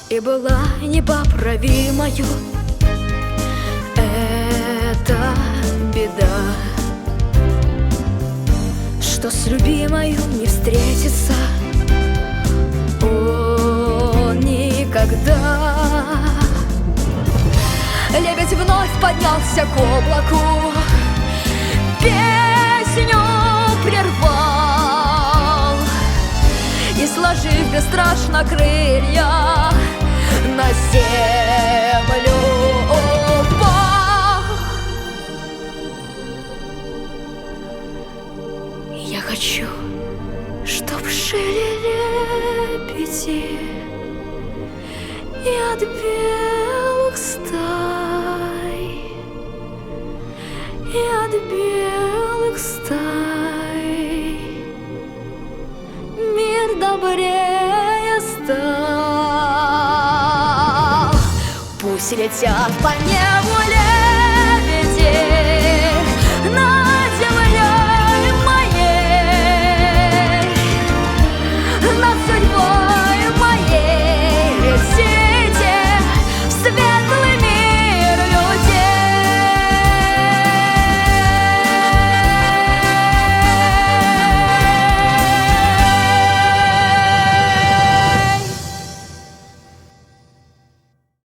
и была непоправимою. Это беда, что с любимою не встретиться он никогда. Лебедь вновь поднялся к облаку, песню прервал и, сложив бесстрашно крылья, на землю упал. Я хочу, чтоб жили лебеди и от белых стай, и от белых стай мир добрее стал. Пусть летят по небу